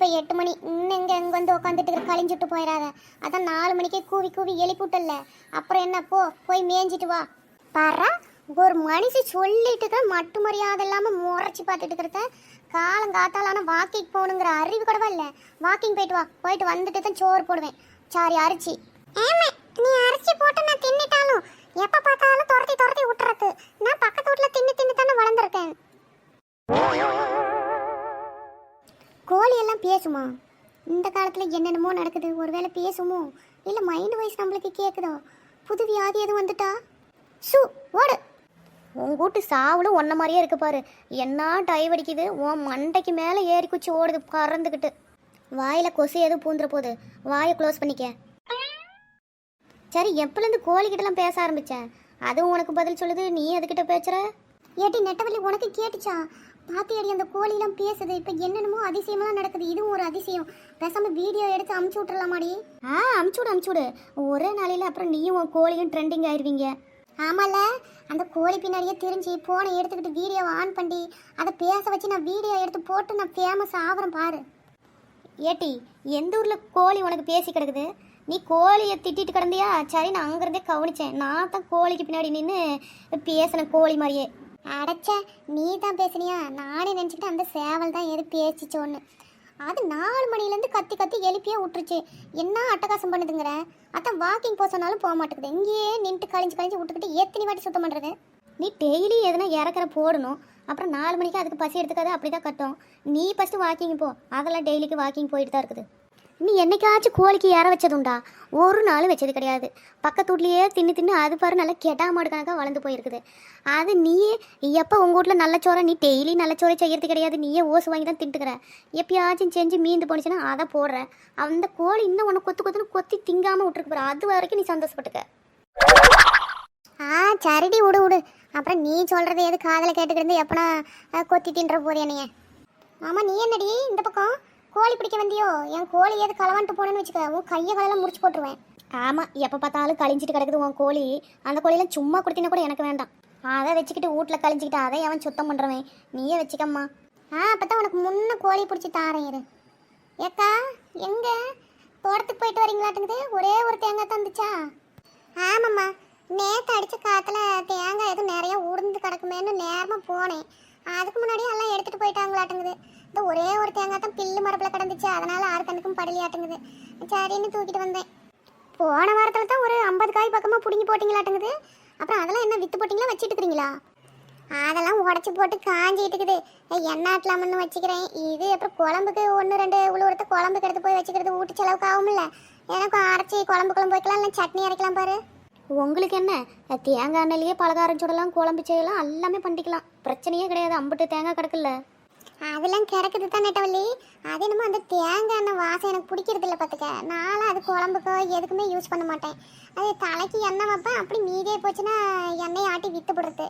இப்போ 8 மணி, இன்னும் இங்கே வந்து உட்காந்துட்டு கழிஞ்சுட்டு போயிடாத. அதான் 4 மணிக்கே கூவி கூவி எழுப்பிவிட்டல. அப்புறம் என்ன, போய் மேய்ஞ்சிட்டு வா. பாரா, ஒரு மனுஷி சொல்லிட்டு தான் மட்டு மரியாதை இல்லாமல் முறைச்சி பார்த்துட்டு இருக்கிறத. காலங்காத்தாலான வாக்கிங் போகணுங்கிற அறிவு கூடவா இல்லை? வாக்கிங் போயிட்டு வா, போயிட்டு வந்துட்டு தான் சோறு போடுவேன். சாரி, அரிசி. ஏமா, நீ அரிசி போட்டு நான் தின்னுட்டாலும் எப்போ பார்த்தாலும் துரத்தி துரத்தி விட்டுறக்கு. நான் பக்கத்து வீட்டில் தின்னு தின்னு தானே வளர்ந்துருக்கேன். கோழி எல்லாம் பேசுமா? இந்த காலத்தில் என்னென்னமோ நடக்குது. ஒருவேளை பேசுமோ, இல்லை மைண்ட் வைஸ் நம்மளுக்கு கேட்குதோ? புது வியாதி எதுவும் வந்துட்டா? ஓடு. உன் கூட்டு சாவலும் ஒன்ன மாதிரியே இருக்கு பாரு. என்ன டைவ் அடிக்குது, உன் மண்டைக்கு மேலே ஏறி குச்சி ஓடுது பறந்துக்கிட்டு. வாயில் கொசு எதுவும் பூந்துற போது வாயை க்ளோஸ் பண்ணிக்க. சரி, எப்போலேருந்து கோழிக்கிட்டலாம் பேச ஆரம்பித்தேன்? அதுவும் உனக்கு பதில் சொல்லுது, நீ அதுக்கிட்ட பேசுகிற? ஏட்டி நெட்டவள்ளி, உனக்கு கேட்டுச்சா? பாத்தியடி, அந்த கோழிலாம் பேசுது. இப்போ என்னென்னமோ அதிசயமெல்லாம் நடக்குது. இதுவும் ஒரு அதிசயம். பேசாமல் வீடியோ எடுத்து அமுச்சு விட்றலாமாடி? அமுச்சுடு. ஒரே நாளையில் அப்புறம் நீயும் உன் கோழியும் ட்ரெண்டிங் ஆயிடுவீங்க. ஆமால, அந்த கோழி பின்னாடியே தெரிஞ்சு போனை எடுத்துக்கிட்டு வீடியோவை ஆன் பண்ணி அதை பேச வச்சு நான் வீடியோ எடுத்து போட்டு நான் ஃபேமஸ் ஆகிறேன் பாரு. ஏட்டி, எந்த ஊரில் கோழி உனக்கு பேசி கிடக்குது? நீ கோழியை திட்டிட்டு கிடந்தியா? சரி, நான் அங்கேருந்தே கவனித்தேன். நான் தான் கோழிக்கு பின்னாடி நின்று பேசினேன் கோழி மாதிரியே. அடைச்ச, நீ தான் பேசுனியா? நானே நினச்சிக்கிட்டு அந்த சேவல் தான் எது பேசிச்சோன்னு. அது 4 மணிலேருந்து கத்தி கத்தி எழுப்பியே விட்டுருச்சு. என்ன அட்டகாசம் பண்ணுதுங்கிற? அதான் வாக்கிங் போக சொன்னாலும் போக மாட்டேங்குது. இங்கேயே நின்று கழிஞ்சு விட்டுக்கிட்டு எத்தனை வாட்டி சுத்தம் பண்ணுறது? நீ டெய்லி எதுனா இறக்குற போடணும். அப்புறம் 4 மணிக்கு அதுக்கு பசி எடுத்துக்காது, அப்படி தான் கட்டும். நீ ஃபஸ்ட்டு வாக்கிங் போ. அதெல்லாம் டெய்லிக்கு வாக்கிங் போயிட்டு தான் இருக்குது. நீ என்னைக்காச்சும் கோழிக்கு இற வச்சதுண்டா? ஒரு நாள் வச்சது கிடையாது. பக்கத்து வீட்லையே தின்னு அது பாரு நல்லா கெட்டா மாடு கணக்காக வளர்ந்து போயிருக்குது. அது நீயே எப்போ உங்கள் வீட்டில் நல்ல சோறை, நீ டெய்லி நல்ல சோறை செய்யறது கிடையாது. நீயே ஓசு வாங்கி தான் தின்ட்டுக்கிற. எப்பயாச்சும் செஞ்சு மீந்து போனுச்சுன்னா அதை போடுற. அந்த கோழி இன்னும் உனக்கு கொத்துன்னு கொத்தி திங்காமல் விட்டுருக்கு பாரு. அது வரைக்கும் நீ சந்தோஷப்பட்டுக்க. சரிடி, விடு. அப்புறம் நீ சொல்கிறது எது காதில் கேட்டுக்கிட்டு எப்பனா கொத்தி தின்ற போது என்னைய. ஆமாம், நீ என்னடி இந்த பக்கம் கோழி பிடிக்க வந்தியோ? என் கோழி ஏது களவான்ட்டு போனேன்னு வச்சுக்க, உன் கையை காலெல்லாம் முடிச்சு போட்டுருவேன். ஆமாம், எப்போ பார்த்தாலும் கழிஞ்சிட்டு கிடக்குது உன் கோழி. அந்த கோழியெல்லாம் சும்மா கொடுத்தினா கூட எனக்கு வேண்டாம். அதை வச்சுக்கிட்டு வீட்டில் கழிஞ்சிக்கிட்டு அதை அவன் சுத்தம் பண்ணுறவன். நீயே வச்சுக்கம்மா. அப்போ தான் உனக்கு முன்ன கோழி பிடிச்சி தாரேன் இரு. ஏக்கா, எங்கே தோட்டத்துக்கு போயிட்டு வரீங்களாட்டுங்குது? ஒரே ஒரு தேங்காய் தந்துச்சா? ஆமாம்மா, நேற்று அடித்த காற்றுல தேங்காய் எதுவும் நிறையா உடுந்து கிடக்குமேன்னு நேரமாக போனேன். அதுக்கு முன்னாடியே எல்லாம் எடுத்துகிட்டு போயிட்டாங்களாட்டுங்குது. இந்த ஒரே ஒரு தேங்காய் தான் பில்லு மரப்பில் கிடந்துச்சு. அதனால் ஆறு கண்ணுக்கும் படலையாட்டுங்குது. சரின்னு தூக்கிட்டு வந்தேன். போன வாரத்தில் தான் ஒரு 50 காய் பக்கமாக பிடுங்கி போட்டிங்களாட்டுங்குது. அப்புறம் அதெல்லாம் என்ன விற்று போட்டிங்களா, வச்சுட்டு இருக்கிறீங்களா? அதெல்லாம் உடச்சி போட்டு காஞ்சிட்டுக்குது. எண்ணாட்டலாமன்னு வச்சுக்கிறேன். இது அப்புறம் குழம்புக்கு 1-2 உழுவுறத குழம்புக்கு எடுத்து போய் வச்சுக்கிறது வீட்டு செலவுக்கு ஆகும்ல. எனக்கும் அரைச்சி குழம்பு வைக்கலாம், இல்லை சட்னி அரைக்கலாம் பாரு. உங்களுக்கு என்ன, தேங்காய் எண்ணெயிலேயே பலகாரம் சுடலாம், குழம்பு செய்யலாம், எல்லாமே பண்ணிக்கலாம். பிரச்சனையே கிடையாது. அம்புட்டு தேங்காய் கிடக்குல்ல. அதெல்லாம் கிடக்குது தான் நெட்டவள்ளி. அது என்னமோ அந்த தேங்காய் எண்ணெய் வாசம் எனக்கு பிடிக்கிறது இல்லை பார்த்துக்க. நானும் அது குழம்புக்கோ எதுக்குமே யூஸ் பண்ண மாட்டேன். அது தலைக்கு எண்ணெய் வைப்பேன். அப்படி மீதே போச்சுன்னா எண்ணெய் ஆட்டி விற்று போடுறது.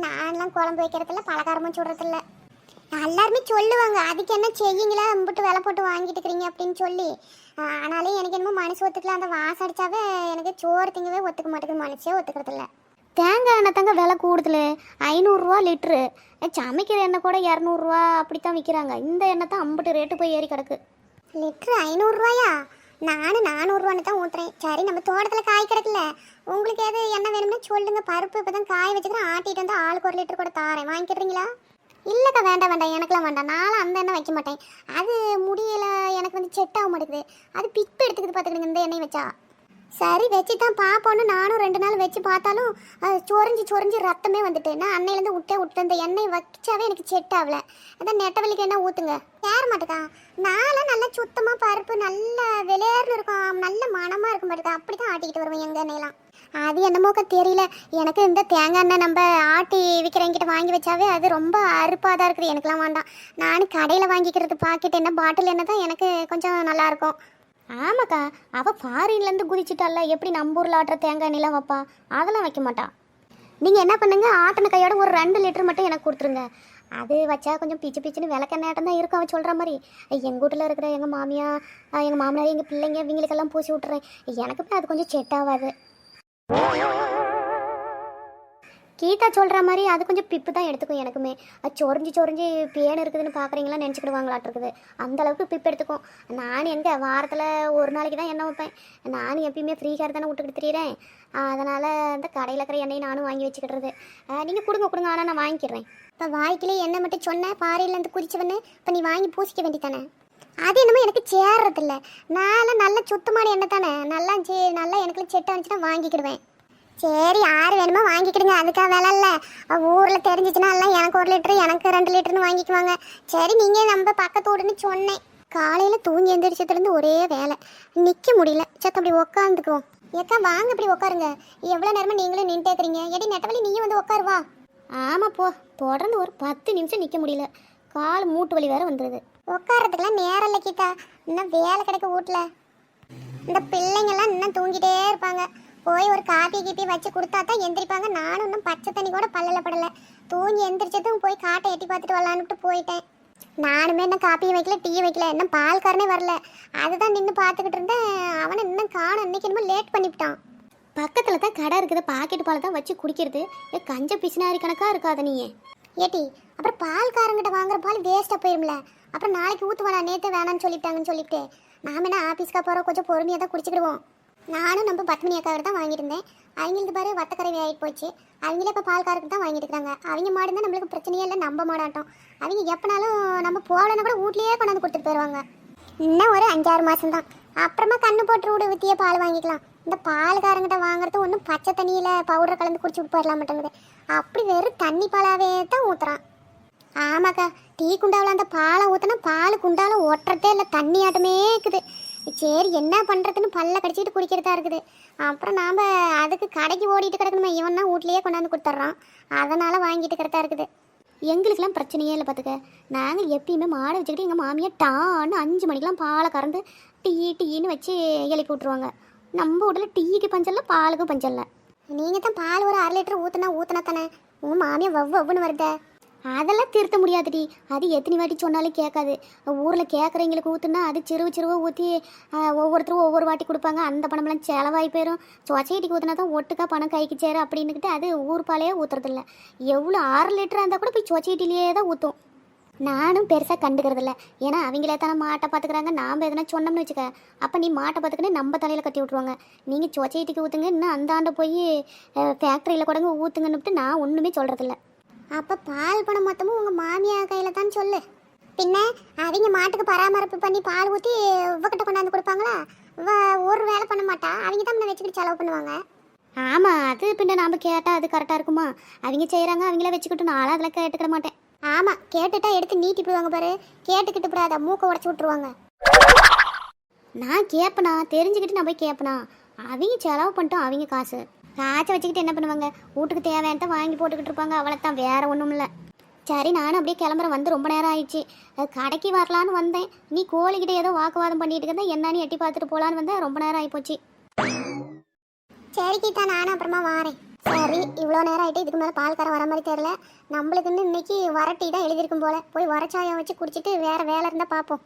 நான்லாம் குழம்பு வைக்கிறதில்ல, பலகாரமும் சுடுறதில்ல. எல்லாருமே சொல்லுவாங்க, அதுக்கு என்ன செய்யுங்களா, அம்பிட்டு விலை போட்டு வாங்கிட்டு இருக்கிறீங்க அப்படின்னு சொல்லி. ஆனாலும் எனக்கு என்னமோ மனசு ஒத்துக்கல. அந்த வாசம் அடித்தாவே எனக்கு சோறு திங்கவே ஒத்துக்க மாட்டேங்குது. மனசே ஒத்துக்கிறதில்ல. தேங்காய் எண்ணெய் தாங்க விலை கூடுதல். 500 ரூபா லிட்ரு. சமைக்கிற எண்ணெய் கூட 200 ரூபா அப்படித்தான் விற்கிறாங்க. இந்த எண்ணெய் தான் அம்புட்டு ரேட்டு போய் ஏறி கிடக்கு. லிட்ரு 500 ரூபாயா? நானும் 400 ரூபான்னு தான் ஊற்றுறேன். சரி, நம்ம தோட்டத்தில் காய் கிடக்குல. உங்களுக்கு எது எண்ணெய் வேணும்னா சொல்லுங்க. பருப்பு இப்போ தான் காய வச்சுக்கிறேன். ஆட்டிட்டு வந்து ஆளுக்கு 1 லிட்டர் கூட தாரேன். வாங்கிக்கிறீங்களா? இல்லைக்கா, வேண்டாம், எனக்குலாம் வேண்டாம். நானும் அந்த எண்ணெய் வைக்க மாட்டேன். அது முடியல, எனக்கு வந்து செட் ஆக மாட்டேங்குது. அது பிப்பு எடுத்துக்கிது பார்த்துக்கிடுங்க இந்த எண்ணெய் வச்சா. சரி, வச்சு தான் பார்ப்போன்னு நானும் 2 நாள் வச்சு பார்த்தாலும் சொரிஞ்சு ரத்தமே வந்துட்டு. நான் அன்னையிலேருந்து விட்டு அந்த எண்ணெய் வச்சாவே எனக்கு செட் ஆகலை. அதான் நெட்டவள்ளிக்கு என்ன ஊற்றுங்க. ஏற மாட்டேக்கா. நான்லாம் நல்லா சுத்தமாக பருப்பு நல்லா விளையாடுன்னு இருக்கும், நல்ல மனமாக இருக்கும் பாருக்கா. அப்படி தான் ஆட்டிக்கிட்டு வருவேன் எங்கள் எண்ணெயெல்லாம். அது என்னமோக்க தெரியல. எனக்கு இந்த தேங்காய் எண்ணெய் நம்ம ஆட்டி விற்கிறவங்கிட்ட வாங்கி வச்சாவே அது ரொம்ப அறுப்பாக தான் இருக்குது. எனக்குலாம் வேண்டாம். நான் கடையில் வாங்கிக்கிறது பாக்கெட் எண்ணெய், பாட்டில் எண்ணெய் தான் எனக்கு கொஞ்சம் நல்லாயிருக்கும். ஆமாக்கா, அவள் ஃபாரின்லேருந்து குதிச்சுட்டால. எப்படி நம்ம ஊரில் ஆட்டுற தேங்காய் எண்ணெய்லாம் வைப்பா? அதெல்லாம் வைக்க மாட்டான். நீங்கள் என்ன பண்ணுங்க, ஆட்டின கையோட ஒரு 2 லிட்டர் மட்டும் எனக்கு கொடுத்துருங்க. அது வச்சா கொஞ்சம் பிச்சுன்னு விளக்கெண்ணாட்டம் தான் இருக்கும் அவள் சொல்கிற மாதிரி. எங்கள் வீட்டில் இருக்கிற எங்கள் மாமியா, எங்கள் மாமனார், எங்கள் பிள்ளைங்க இவங்களுக்கெல்லாம் பூசி விட்டுறேன். எனக்கு அது கொஞ்சம் செட் ஆகாது. கீதா சொல்கிற மாதிரி அது கொஞ்சம் பிப்பு தான் எடுத்துக்கும். எனக்குமே அது சொரிஞ்சு சொரிஞ்சு பேன் இருக்குதுன்னு பார்க்குறீங்களா நினச்சிக்கிடுவாங்களாட்டு இருக்குது. அந்தளவுக்கு பிப்பு எடுத்துக்கும். நான் எங்கே வாரத்தில் ஒரு நாளைக்கு தான் எண்ணெய் வைப்பேன். நான் எப்பயுமே ஃப்ரீ ஹேர் தானே விட்டுக்கிட்டு திரியிறேன். அதனால் இந்த கடையில் இருக்கிற எண்ணெயை நானும் வாங்கி வச்சுக்கிடுறது. நீங்கள் கொடுங்க ஆனால் நான் வாங்கிக்கிறேன். இப்போ வாய்க்கிலே எண்ணெய் மட்டும் சொன்னேன் பாறையிலேருந்து குதிச்சவன்னு இப்போ நீ வாங்கி பூசிக்க வேண்டித்தானே. அது என்னமோ எனக்கு சேர்றதில்ல. நான் நல்ல சுத்தமான எண்ணெய் தானே, நல்லா எனக்கு செட் ஆனிச்சுன்னா வாங்கிக்கிடுவேன். சரி யார் வேணுமோ வாங்கிக்கிடுங்க, அதுக்காக வேலை இல்லை. ஊரில் தெரிஞ்சிச்சுன்னா எல்லாம் எனக்கு 1 லிட்டரு எனக்கு 2 லிட்டருன்னு வாங்கிக்குவாங்க. சரி நீங்கள் நம்ம பக்கத்து வீடுன்னு சொன்னேன். காலையில் தூங்கி எந்திரிச்சதுலேருந்து ஒரே வேலை, நிற்க முடியல. சத்த அப்படி உக்காந்துக்குவோம். ஏக்கா வாங்க இப்படி உட்காருங்க. எவ்வளோ நேரமாக நீங்களும் நின்றுக்கிறீங்க. எடி நெட்டவழி நீயும் வந்து உட்காருவா. ஆமாம் தொடர்ந்து ஒரு 10 நிமிஷம் நிற்க முடியல. கால் மூட்டு வலி வேறு வந்துடுது. உட்காரத்துக்கெல்லாம் நேரம் இல்லை கீதா, இன்னும் வேலை கிடக்க வீட்டில். இந்த பிள்ளைங்கள்லாம் இன்னும் தூங்கிட்டே இருப்பாங்க. போய் ஒரு காப்பி கீப்பி வச்சு கொடுத்தா தான் எந்திரிப்பாங்க. நானும் இன்னும் பச்சை தண்ணி கூட பல்லில் படலை. தூங்கி எந்திரிச்சதும் போய் காட்டை எட்டி பார்த்துட்டு வரலான்னுட்டு போயிட்டேன். நானுமே இன்னும் காப்பியும் வைக்கல டீயும் வைக்கல. இன்னும் பால்காரனே வரல. அதுதான் நின்று பார்த்துக்கிட்டு இருந்தேன். அவனை இன்னும் காணும். அன்னைக்கு என்னமோ லேட் பண்ணிவிட்டான். பக்கத்தில் தான் கடை இருக்குது, பாக்கெட் பால் தான் வச்சு குடிக்கிறது. கஞ்ச பிசினாரி கணக்காக இருக்காத நீயே. ஏட்டி அப்புறம் பால்காரங்கிட்ட வாங்குற பால் வேஸ்ட்டாக போயிரும்ல. அப்புறம் நாளைக்கு ஊற்றுவானா, நேற்று வேணான்னு சொல்லிவிட்டாங்கன்னு சொல்லிவிட்டு நாம என்ன ஆஃபீஸ்க்காக போகிறோம், கொஞ்சம் பொறுமையாக தான் குடிச்சிக்கிடுவோம். நானும் நம்ம 10 மணி அக்காவை தான் வாங்கிட்டு இருந்தேன். அவங்களுக்கு பாரு வத்தக்கறவை ஆகிட்டு போச்சு. அவங்களே இப்போ பால்காரருக்கு தான் வாங்கிட்டு இருக்காங்க. அவங்க மாடு தான் நம்மளுக்கு பிரச்சனையே இல்லை, நம்ப மாட்டாட்டோம். அவங்க எப்போனாலும் நம்ம போகலன்னா கூட வீட்லேயே கொண்டாந்து கொடுத்துட்டு போயிடுவாங்க. இன்னும் ஒரு 5-6 மாதம் தான், அப்புறமா கண்ணு போட்டு விடு வித்தியே பால் வாங்கிக்கலாம். இந்த பால்காரங்கிட்ட வாங்குறது ஒன்றும் பச்சை தண்ணியில் பவுடர் கலந்து குடிச்சு விட்டு போயிடலாம் மாட்டேங்குது. அப்படி வெறும் தண்ணி பாலாவே தான் ஊற்றுறான். ஆமாக்கா, டீ குண்டாவில் அந்த பாலை ஊற்றினா பால் குண்டாவில் ஒட்டுறதே இல்லை, தண்ணி ஆட்டமே இருக்குது. சரி என்ன பண்ணுறதுன்னு பல்ல கடிச்சிட்டு குடிக்கிறதா இருக்குது. அப்புறம் நாம் அதுக்கு கடைக்கு ஓடிட்டு கிடக்கணுமே, இவன் தான் வீட்லேயே கொண்டாந்து கொடுத்துட்றான். அதனால் வாங்கிட்டு கிடத்தா இருக்குது. எங்களுக்கெல்லாம் பிரச்சனையே இல்லை பார்த்துக்க. நாங்கள் எப்பயுமே மாடை வச்சுக்கிட்டு எங்கள் மாமியார் டான்னு 5 மணிக்கெலாம் பாலை கறந்து டீன்னு வச்சு எழுப்பி விட்ருவாங்க. நம்ம வீட்டில் டீக்கு பஞ்சல்ல, பாலுக்கு பஞ்சல்ல. நீங்கள் தான் பால் ஒரு 1/2 லிட்டர் ஊற்றினா தானே உங்கள் மாமியார் வவ்வுன்னு வருத. அதெல்லாம் திருத்த முடியாதுடி. அது எத்தனை வாட்டி சொன்னாலும் கேட்காது. ஊரில் கேட்குறவங்களுக்கு ஊற்றுனா அது சிறுவை ஊற்றி ஒவ்வொருத்தரும் ஒவ்வொரு வாட்டி கொடுப்பாங்க. அந்த பணமெல்லாம் செலவாகி போயிடும். சொசைட்டிக்கு ஊற்றினா தான் ஒட்டுக்கா பணம் கைக்கு சேரும் அப்படின்னுக்கிட்டு அது ஊர் பாலையே ஊற்றுறதில்ல. எவ்வளோ 6 லிட்டராக இருந்தால் கூட போய் சொசைட்டிலேயே தான் ஊற்றும். நானும் பெருசாக கண்டுக்கிறதில்ல. ஏன்னா அவங்களே தானே மாட்டை பார்த்துக்கிறாங்க. நாம் எதனா சொன்னோம்னு வச்சுக்க, அப்போ நீ மாட்டை பார்த்துக்கின்னு நம்ம தலையில் கட்டி விட்ருவாங்க. நீங்கள் சொசைட்டிக்கு ஊற்றுங்க, இன்னும் அந்த ஆண்டை போய் ஃபேக்ட்ரியில் கூடங்க ஊற்றுங்கன்னுட்டு நான் ஒன்றுமே சொல்கிறதில்ல. அப்போ பால் பணம் மொத்தமும் உங்கள் மாமியார் கையில் தான் சொல்லு. பின்ன அவங்க மாட்டுக்கு பராமரிப்பு பண்ணி பால் ஊற்றி இவக்கிட்ட கொண்டாந்து கொடுப்பாங்களா? ஒரு வேலை பண்ண மாட்டா, அவங்க தான் நம்ம வச்சுக்கிட்டு செலவு பண்ணுவாங்க. ஆமாம், அது பின்ன நாம் கேட்டால் அது கரெக்டாக இருக்குமா? அவங்க செய்கிறாங்க, அவங்கள வச்சுக்கிட்டு நான் அதெல்லாம் கேட்டுக்கிட மாட்டேன். ஆமாம், கேட்டுட்டா எடுத்து நீட்டி போடுவாங்க பாரு. கேட்டுக்கிட்டு போடாத, மூக்கை உடச்சி விட்ருவாங்க. நான் கேட்பேனா, தெரிஞ்சுக்கிட்டு நான் போய் கேட்பேனா? அவங்க செலவு பண்ணிட்டோம், அவங்க காசை வச்சுக்கிட்டு என்ன பண்ணுவாங்க? வீட்டுக்கு தேவையானதான் வாங்கி போட்டுக்கிட்டு இருப்பாங்க, அவ்வளோத்தான், வேற ஒன்றும் இல்லை. சரி நானும் அப்படியே கிளம்புறேன். வந்து ரொம்ப நேரம் ஆயிடுச்சு. கடைக்கு வரலான்னு வந்தேன். நீ கோழிக்கிட்ட ஏதோ வாக்குவாதம் பண்ணிட்டு இருந்தா என்னன்னு எட்டி பார்த்துட்டு போகலான்னு வந்தேன். ரொம்ப நேரம் ஆகிப்போச்சு. சரி கீதா, நானும் அப்புறமா வரேன். சரி இவ்வளோ நேரம் ஆகிட்டு, இதுக்கு மேலே பால்காரன் வர மாதிரி தெரியல. நம்மளுக்குன்னு இன்னைக்கு வர டீ தான் எழுதியிருக்கும் போல. போய் வரச்சாயம் வச்சு குடிச்சிட்டு வேற வேலை இருந்தால் பார்ப்போம்.